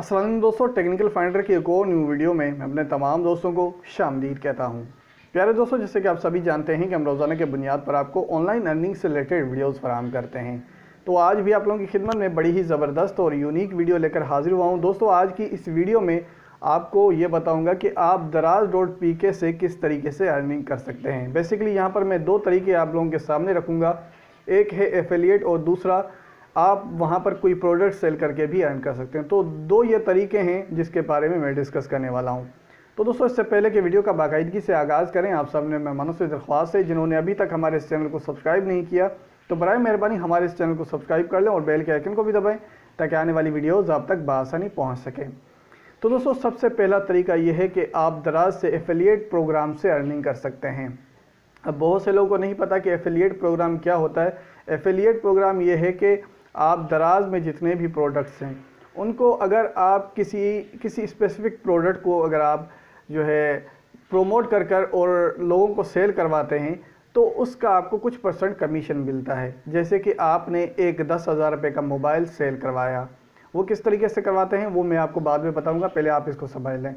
अस्सलाम वालेकुम दोस्तों, टेक्निकल फाइंडर की एक और न्यू वीडियो में मैं अपने तमाम दोस्तों को शामदीद कहता हूं। प्यारे दोस्तों, जैसे कि आप सभी जानते हैं कि हम रोज़ाना के बुनियाद पर आपको ऑनलाइन अर्निंग से रिलेटेड वीडियोस फराहम करते हैं। तो आज भी आप लोगों की खिदमत में बड़ी ही ज़बरदस्त और यूनिक वीडियो लेकर हाजिर हुआ हूँ। दोस्तों, आज की इस वीडियो में आपको ये बताऊँगा कि आप Daraz.pk से किस तरीके से अर्निंग कर सकते हैं। बेसिकली यहाँ पर मैं दो तरीके आप लोगों के सामने रखूँगा, एक है एफिलिएट और दूसरा आप वहाँ पर कोई प्रोडक्ट सेल करके भी अर्न कर सकते हैं। तो दो ये तरीके हैं जिसके बारे में मैं डिस्कस करने वाला हूँ। तो दोस्तों, इससे पहले कि वीडियो का बाकायदगी से आगाज़ करें, आप सब ने मेहमानों से दरख्वास्त है जिन्होंने अभी तक हमारे इस चैनल को सब्सक्राइब नहीं किया तो बराए मेहरबानी हमारे इस चैनल को सब्सक्राइब कर लें और बेल के आइकन को भी दबाएं ताकि आने वाली वीडियोज़ आप तक बआसानी पहुँच सकें। तो दोस्तों, सबसे पहला तरीका ये है कि आप दराज से एफिलिएट प्रोग्राम से अर्निंग कर सकते हैं। अब बहुत से लोगों को नहीं पता कि एफिलिएट प्रोग्राम क्या होता है। एफिलिएट प्रोग्राम ये है कि आप दराज में जितने भी प्रोडक्ट्स हैं उनको अगर आप किसी स्पेसिफिक प्रोडक्ट को अगर आप जो है प्रोमोट कर और लोगों को सेल करवाते हैं तो उसका आपको कुछ परसेंट कमीशन मिलता है। जैसे कि आपने एक 10,000 रुपये का मोबाइल सेल करवाया, वो किस तरीके से करवाते हैं वो मैं आपको बाद में बताऊंगा, पहले आप इसको समझ लें।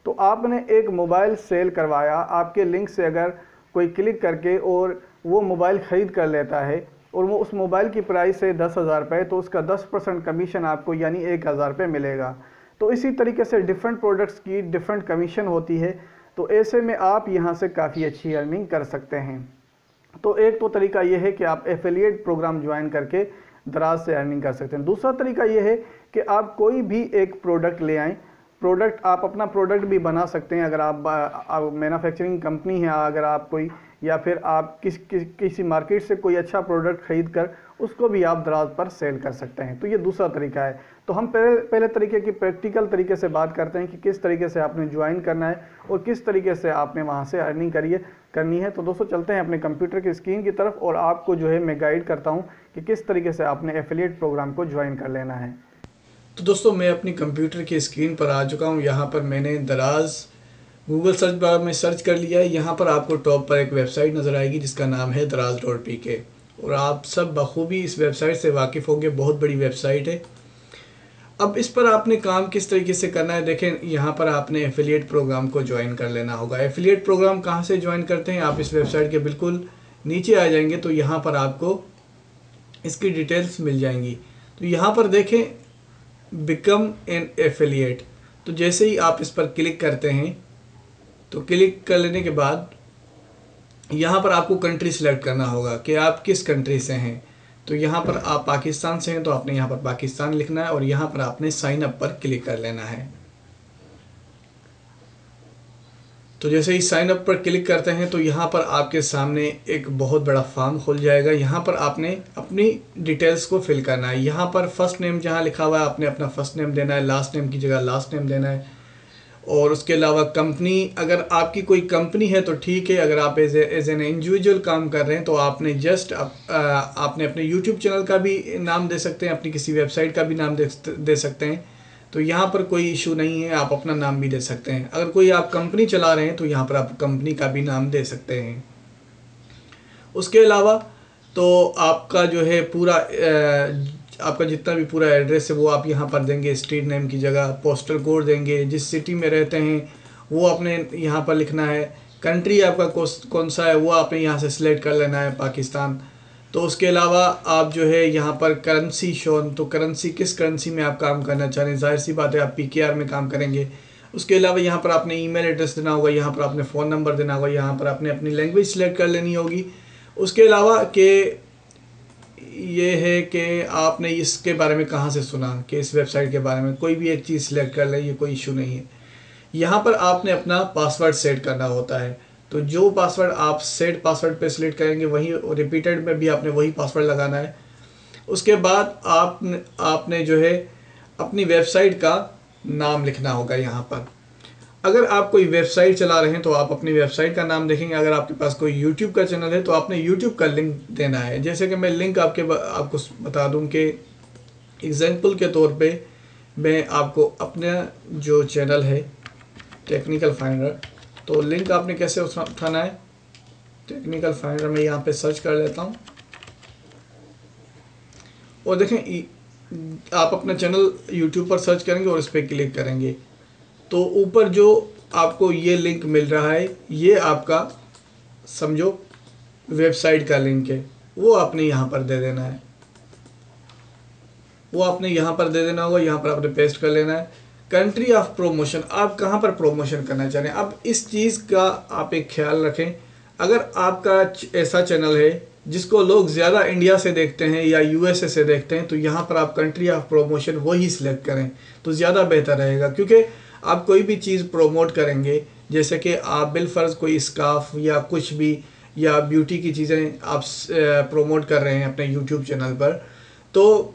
तो आपने एक मोबाइल सेल करवाया, आपके लिंक से अगर कोई क्लिक करके और वो मोबाइल ख़रीद कर लेता है और वो उस मोबाइल की प्राइस है 10,000 रुपये, तो उसका 10% कमीशन आपको यानी 1,000 रुपये मिलेगा। तो इसी तरीके से डिफरेंट प्रोडक्ट्स की डिफरेंट कमीशन होती है। तो ऐसे में आप यहाँ से काफ़ी अच्छी अर्निंग कर सकते हैं। तो एक तो तरीका ये है कि आप एफिलिएट प्रोग्राम ज्वाइन करके दराज से अर्निंग कर सकते हैं। दूसरा तरीका ये है कि आप कोई भी एक प्रोडक्ट ले आएँ। प्रोडक्ट आप अपना प्रोडक्ट भी बना सकते हैं। अगर आप मैन्युफैक्चरिंग कंपनी है, अगर आप कोई या फिर आप किसी मार्केट से कोई अच्छा प्रोडक्ट ख़रीद कर उसको भी आप दराज पर सेल कर सकते हैं। तो ये दूसरा तरीका है। तो हम पहले तरीके की प्रैक्टिकल तरीके से बात करते हैं कि किस तरीके से आपने ज्वाइन करना है और किस तरीके से आपने वहाँ से अर्निंग करनी है। तो दोस्तों, चलते हैं अपने कंप्यूटर की स्क्रीन की तरफ और आपको जो है मैं गाइड करता हूँ कि किस तरीके से आपने एफिलिएट प्रोग्राम को ज्वाइन कर लेना है। तो दोस्तों, मैं अपनी कंप्यूटर की स्क्रीन पर आ चुका हूँ। यहाँ पर मैंने दराज गूगल सर्च बार में सर्च कर लिया है। यहाँ पर आपको टॉप पर एक वेबसाइट नज़र आएगी जिसका नाम है Daraz.pk और आप सब बखूबी इस वेबसाइट से वाकिफ़ होंगे। बहुत बड़ी वेबसाइट है। अब इस पर आपने काम किस तरीके से करना है, देखें यहाँ पर आपने एफिलिएट प्रोग्राम को ज्वाइन कर लेना होगा। एफिलिएट प्रोग्राम कहाँ से ज्वाइन करते हैं, आप इस वेबसाइट के बिल्कुल नीचे आ जाएंगे तो यहाँ पर आपको इसकी डिटेल्स मिल जाएंगी। तो यहाँ पर देखें बिकम एन एफिलिएट, तो जैसे ही आप इस पर क्लिक करते हैं तो क्लिक कर लेने के बाद यहाँ पर आपको कंट्री सिलेक्ट करना होगा कि आप किस कंट्री से हैं। तो यहाँ पर आप पाकिस्तान से हैं तो आपने यहाँ पर पाकिस्तान लिखना है और यहाँ पर आपने साइन अप पर क्लिक कर लेना है। तो जैसे ही साइन अप पर क्लिक करते हैं तो यहाँ पर आपके सामने एक बहुत बड़ा फॉर्म खुल जाएगा। यहाँ पर आपने अपनी डिटेल्स को फिल करना है। यहाँ पर फर्स्ट नेम जहाँ लिखा हुआ है आपने अपना फर्स्ट नेम देना है, लास्ट नेम की जगह लास्ट नेम देना है। और उसके अलावा कंपनी, अगर आपकी कोई कंपनी है तो ठीक है। अगर आप एज एन इंडिविजुअल काम कर रहे हैं तो आपने जस्ट आपने अपने यूट्यूब चैनल का भी नाम दे सकते हैं, अपनी किसी वेबसाइट का भी नाम दे सकते हैं। तो यहाँ पर कोई इशू नहीं है, आप अपना नाम भी दे सकते हैं। अगर कोई आप कंपनी चला रहे हैं तो यहाँ पर आप कंपनी का भी नाम दे सकते हैं। उसके अलावा तो आपका जो है पूरा आपका जितना भी पूरा एड्रेस है वो आप यहाँ पर देंगे। स्ट्रीट नेम की जगह पोस्टल कोड देंगे, जिस सिटी में रहते हैं वो आपने यहाँ पर लिखना है। कंट्री आपका कौन सा है वो आपने यहाँ से सिलेक्ट कर लेना है, पाकिस्तान। तो उसके अलावा आप जो है यहाँ पर करेंसी शोन, तो करेंसी किस करेंसी में आप काम करना चाह रहे हैं, जाहिर सी बात है आप PKR में काम करेंगे। उसके अलावा यहाँ पर आपने ईमेल एड्रेस देना होगा, यहाँ पर आपने फ़ोन नंबर देना होगा, यहाँ पर आपने अपनी लैंग्वेज सिलेक्ट कर लेनी होगी। उसके अलावा कि ये है कि आपने इसके बारे में कहाँ से सुना कि इस वेबसाइट के बारे में, कोई भी एक चीज़ सिलेक्ट कर लें, ये कोई इशू नहीं है। यहाँ पर आपने अपना पासवर्ड सेट करना होता है। तो जो पासवर्ड आप सेट पासवर्ड पे सिलेक्ट करेंगे वही रिपीटेड में भी आपने वही पासवर्ड लगाना है। उसके बाद आपने जो है अपनी वेबसाइट का नाम लिखना होगा। यहाँ पर अगर आप कोई वेबसाइट चला रहे हैं तो आप अपनी वेबसाइट का नाम देखेंगे। अगर आपके पास कोई यूट्यूब का चैनल है तो आपने यूट्यूब का लिंक देना है। जैसे कि मैं लिंक आपको बता दूं कि एग्जांपल के तौर पे मैं आपको अपना जो चैनल है टेक्निकल फाइंडर, तो लिंक आपने कैसे उठाना है, टेक्निकल फाइंडर में यहाँ पे सर्च कर लेता हूँ और देखें आप अपना चैनल यूट्यूब पर सर्च करेंगे और इस पर क्लिक करेंगे तो ऊपर जो आपको ये लिंक मिल रहा है, ये आपका समझो वेबसाइट का लिंक है, वो आपने यहाँ पर दे देना है। वो आपने यहाँ पर दे देना होगा, यहाँ पर आपने पेस्ट कर लेना है। कंट्री ऑफ प्रोमोशन, आप कहाँ पर प्रोमोशन करना चाह रहे हैं। अब इस चीज़ का आप एक ख्याल रखें, अगर आपका ऐसा चैनल है जिसको लोग ज़्यादा इंडिया से देखते हैं या यूएसए से देखते हैं, तो यहाँ पर आप कंट्री ऑफ प्रोमोशन वही सिलेक्ट करें तो ज़्यादा बेहतर रहेगा। क्योंकि आप कोई भी चीज़ प्रोमोट करेंगे, जैसे कि आप बिलफर्ज कोई स्कार्फ या कुछ भी या ब्यूटी की चीज़ें आप प्रोमोट कर रहे हैं अपने यूट्यूब चैनल पर, तो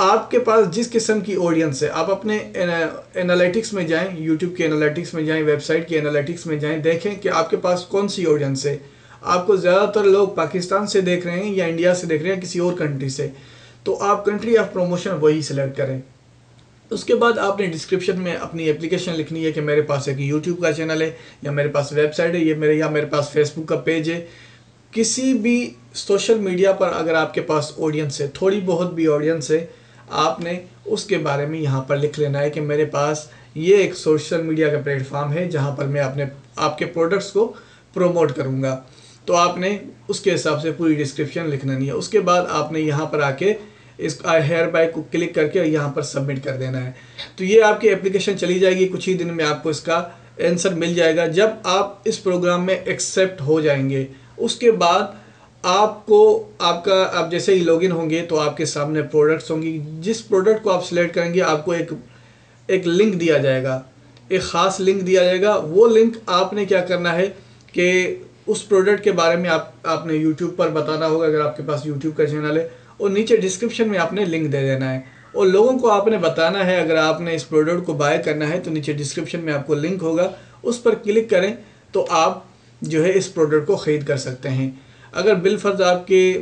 आपके पास जिस किस्म की ऑडियंस है, आप अपने एनालिटिक्स में जाएं, यूट्यूब के एनालिटिक्स में जाएं, वेबसाइट के एनालिटिक्स में जाएं, देखें कि आपके पास कौन सी ऑडियंस है। आपको ज़्यादातर लोग पाकिस्तान से देख रहे हैं या इंडिया से देख रहे हैं, किसी और कंट्री से, तो आप कंट्री ऑफ प्रोमोशन वही सिलेक्ट करें। उसके बाद आपने डिस्क्रिप्शन में अपनी एप्लीकेशन लिखनी है कि मेरे पास एक यूट्यूब का चैनल है, या मेरे पास वेबसाइट है, मेरे पास फेसबुक का पेज है। किसी भी सोशल मीडिया पर अगर आपके पास ऑडियंस है, थोड़ी बहुत भी ऑडियंस है, आपने उसके बारे में यहाँ पर लिख लेना है कि मेरे पास ये एक सोशल मीडिया का प्लेटफॉर्म है जहाँ पर मैं आपके प्रोडक्ट्स को प्रमोट करूँगा। तो आपने उसके हिसाब से पूरी डिस्क्रिप्शन लिखना नहीं है। उसके बाद आपने यहाँ पर आके इस हेयर बाय को क्लिक करके यहाँ पर सबमिट कर देना है। तो ये आपकी एप्लीकेशन चली जाएगी, कुछ ही दिन में आपको इसका आंसर मिल जाएगा। जब आप इस प्रोग्राम में एक्सेप्ट हो जाएंगे, उसके बाद आप जैसे ही लॉगिन होंगे तो आपके सामने प्रोडक्ट्स होंगी। जिस प्रोडक्ट को आप सिलेक्ट करेंगे आपको एक लिंक दिया जाएगा, एक ख़ास लिंक दिया जाएगा। वो लिंक आपने क्या करना है कि उस प्रोडक्ट के बारे में आपने यूट्यूब पर बताना होगा, अगर आपके पास यूट्यूब का चैनल है, और नीचे डिस्क्रिप्शन में आपने लिंक दे देना है और लोगों को आपने बताना है अगर आपने इस प्रोडक्ट को बाय करना है तो नीचे डिस्क्रिप्शन में आपको लिंक होगा, उस पर क्लिक करें तो आप जो है इस प्रोडक्ट को ख़रीद कर सकते हैं। अगर बिलफर्ज आपके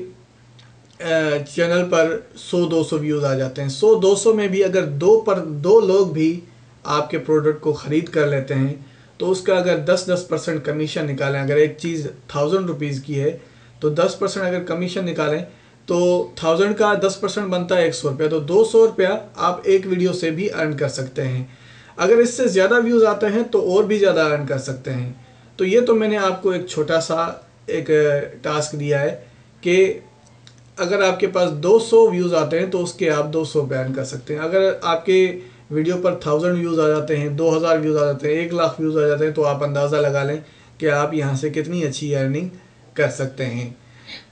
चैनल पर 100-200 व्यूज़ आ जाते हैं, 100-200 में भी अगर दो लोग भी आपके प्रोडक्ट को ख़रीद कर लेते हैं तो उसका अगर 10% कमीशन निकालें, अगर एक चीज़ 1000 रुपीज़ की है तो 10% अगर कमीशन निकालें तो 1000 का 10% बनता है 100 रुपया, तो 200 रुपया आप एक वीडियो से भी अर्न कर सकते हैं। अगर इससे ज़्यादा व्यूज़ आते हैं तो और भी ज़्यादा अर्न कर सकते हैं। तो ये तो मैंने आपको एक छोटा सा एक टास्क दिया है कि अगर आपके पास 200 व्यूज़ आते हैं तो उसके आप 200 रुपये अर्न कर सकते हैं। अगर आपके वीडियो पर 1000 व्यूज़ आ जाते हैं, 2000 व्यूज़ आ जाते हैं, 1 लाख व्यूज़ आ जाते हैं, तो आप अंदाज़ा लगा लें कि आप यहाँ से कितनी अच्छी अर्निंग कर सकते हैं।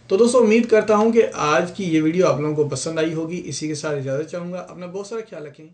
तो दोस्तों उम्मीद करता हूँ कि आज की ये वीडियो आप लोगों को पसंद आई होगी। इसी के साथ इजाज़त चाहूँगा। अपना बहुत सारा ख्याल रखें।